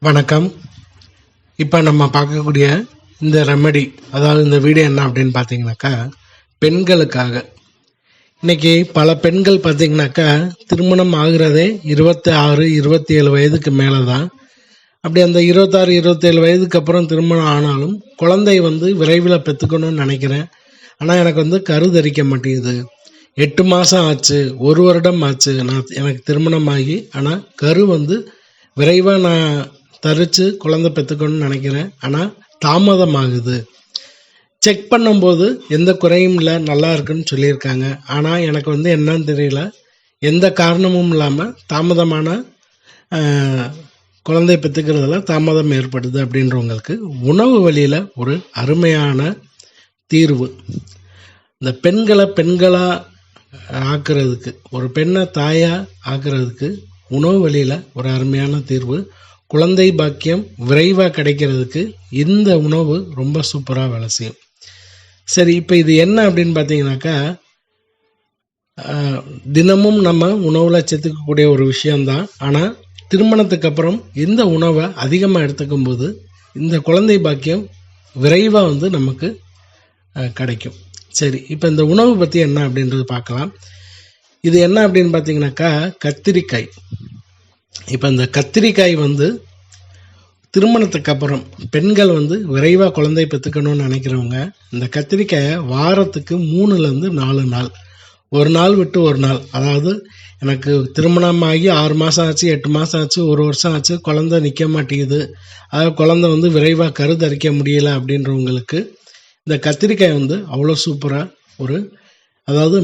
வணக்கம். இப்போ நம்ம பார்க்கக்கூடிய இந்த ரெமெடி, அதாவது இந்த வீடியோ என்ன அப்படின்னு பார்த்தீங்கன்னாக்கா, பெண்களுக்காக. இன்னைக்கு பல பெண்கள் பார்த்தீங்கன்னாக்கா திருமணம் ஆகுறதே 26, 27 வயதுக்கு மேலே தான். அப்படி அந்த 26, 27 வயதுக்கு அப்புறம் திருமணம் ஆனாலும் குழந்தை விரைவில் பெற்றுக்கணும்னு நினைக்கிறேன். ஆனால் எனக்கு கருதரிக்க மாட்டேங்குது. 8 மாதம் ஆச்சு, 1 வருடம் ஆச்சு எனக்கு திருமணம் ஆகி. ஆனால் கரு விரைவாக நான் தரித்து குழந்தை பெற்றுக்கணும்னு நினைக்கிறேன். ஆனால் தாமதம் ஆகுது. செக் பண்ணும்போது எந்த குறையும் இல்லை, நல்லா இருக்குன்னு சொல்லியிருக்காங்க. ஆனால் எனக்கு என்னன்னு தெரியல, எந்த காரணமும் இல்லாமல் தாமதமான குழந்தை பெற்றுக்கிறதுல தாமதம் ஏற்படுது. அப்படின்றவங்களுக்கு உணவு வழியில் ஒரு அருமையான தீர்வு. இந்த பெண்களாக ஆக்குறதுக்கு, ஒரு பெண்ணை தாயாக ஆக்குறதுக்கு உணவு வழியில் ஒரு அருமையான தீர்வு. குழந்தை பாக்கியம் விரைவாக கிடைக்கிறதுக்கு இந்த உணவு ரொம்ப சூப்பராக வேலை செய்யும். சரி, இப்போ இது என்ன அப்படின்னு பார்த்தீங்கன்னாக்கா, தினமும் நம்ம உணவில் சேர்த்துக்கக்கூடிய ஒரு விஷயம்தான். ஆனால் திருமணத்துக்கு அப்புறம் இந்த உணவை அதிகமாக எடுத்துக்கும் போது இந்த குழந்தை பாக்கியம் விரைவாக நமக்கு கிடைக்கும். சரி, இப்போ இந்த உணவு பற்றி என்ன அப்படின்றது பார்க்கலாம். இது என்ன அப்படின்னு பார்த்தீங்கன்னாக்கா, கத்திரிக்காய். இப்போ இந்த கத்திரிக்காய் திருமணத்துக்கு அப்புறம் பெண்கள் விரைவாக குழந்தை பெற்றுக்கணும்னு நினைக்கிறவங்க இந்த கத்திரிக்காயை வாரத்துக்கு 3லேருந்து 4 நாள், ஒரு நாள் விட்டு ஒரு நாள், அதாவது எனக்கு திருமணம் ஆகி 6 மாதம் ஆச்சு, 8 மாதம் ஆச்சு, 1 வருஷம் ஆச்சு, குழந்தை நிற்க மாட்டேங்குது, அதாவது குழந்தை விரைவாக கருதரிக்க முடியலை அப்படின்றவங்களுக்கு இந்த கத்திரிக்காய் அவ்வளோ சூப்பராக அதாவது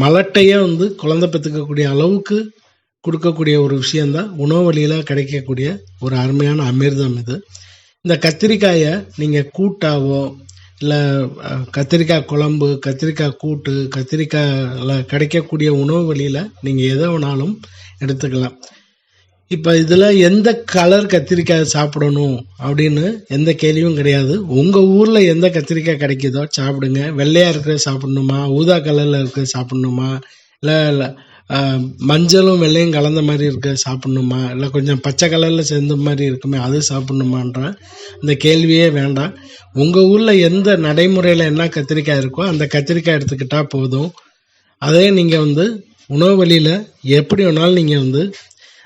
மலட்டையே குழந்தை பெற்றுக்கக்கூடிய அளவுக்கு கொடுக்கக்கூடிய ஒரு விஷயந்தான் உணவு வழியில் கிடைக்கக்கூடிய ஒரு அருமையான அமிர்தம் இது. இந்த கத்திரிக்காயை நீங்கள் கூட்டாவோ இல்லை கத்திரிக்காய் குழம்பு, கத்திரிக்காய் கூட்டு, கத்திரிக்காயில் கிடைக்கக்கூடிய உணவு வழியில் நீங்கள் எதை வேணாலும் எடுத்துக்கலாம். இப்போ இதில் எந்த கலர் கத்திரிக்காய் சாப்பிடணும் அப்படின்னு எந்த கேள்வியும் கிடையாது. உங்கள் ஊரில் எந்த கத்திரிக்காய் கிடைக்குதோ சாப்பிடுங்க. வெள்ளையாக இருக்கிறத சாப்பிடணுமா, ஊதா கலரில் இருக்கிறத சாப்பிடணுமா, இல்லை மஞ்சளும் வெள்ளையும் கலந்த மாதிரி இருக்க சாப்பிட்ணுமா, இல்லை கொஞ்சம் பச்சை கலரில் சேர்ந்த மாதிரி இருக்குமே அது சாப்பிட்ணுமான்ற இந்த கேள்வியே வேண்டாம். உங்கள் ஊரில் எந்த நடைமுறையில் என்ன கத்திரிக்காய் இருக்கோ அந்த கத்திரிக்காய் எடுத்துக்கிட்டால் போதும். அதே நீங்கள் உணவு வழியில் எப்படி வேணாலும் நீங்கள்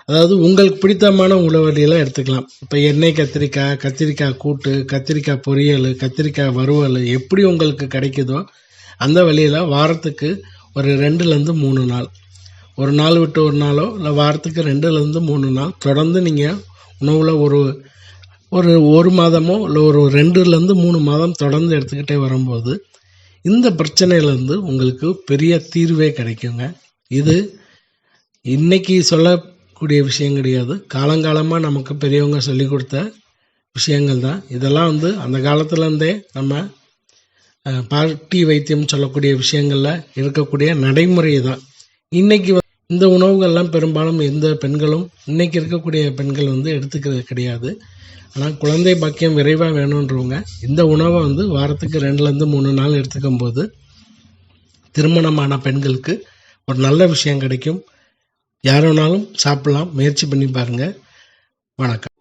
அதாவது உங்களுக்கு பிடித்தமான உணவு வழியில் எடுத்துக்கலாம். இப்போ எண்ணெய் கத்திரிக்காய், கத்திரிக்காய் கூட்டு, கத்திரிக்காய் பொரியல், கத்திரிக்காய் வறுவல், எப்படி உங்களுக்கு கிடைக்குதோ அந்த வழியில் வாரத்துக்கு ஒரு 2லேருந்து 3 நாள், ஒரு நாள் விட்டு ஒரு நாளோ இல்லை வாரத்துக்கு 2லேருந்து 3 நாள் தொடர்ந்து நீங்கள் உணவில் ஒரு மாதமோ இல்லை ஒரு 2லேருந்து 3 மாதம் தொடர்ந்து எடுத்துக்கிட்டே வரும்போது இந்த பிரச்சனையிலேருந்து உங்களுக்கு பெரிய தீர்வே கிடைக்குங்க. இது இன்னைக்கு சொல்லக்கூடிய விஷயம் கிடையாது. காலங்காலமாக நமக்கு பெரியவங்க சொல்லி கொடுத்த விஷயங்கள் தான் இதெல்லாம். அந்த காலத்துலேருந்தே நம்ம பாட்டி வைத்தியம் சொல்லக்கூடிய விஷயங்களில் இருக்கக்கூடிய நடைமுறை தான். இன்னைக்கு இந்த உணவுகள்லாம் பெரும்பாலும் எந்த பெண்களும் இன்னைக்கு இருக்கக்கூடிய பெண்கள் எடுத்துக்கிறது கிடையாது. ஆனால் குழந்தை பாக்கியம் விரைவாக வேணுன்றவங்க இந்த உணவை வாரத்துக்கு 2லேருந்து 3 நாள் எடுத்துக்கும் போது திருமணமான பெண்களுக்கு ஒரு நல்ல விஷயம் கிடைக்கும். யார் வேணாலும் சாப்பிடலாம், முயற்சி பண்ணி பாருங்கள். வணக்கம்.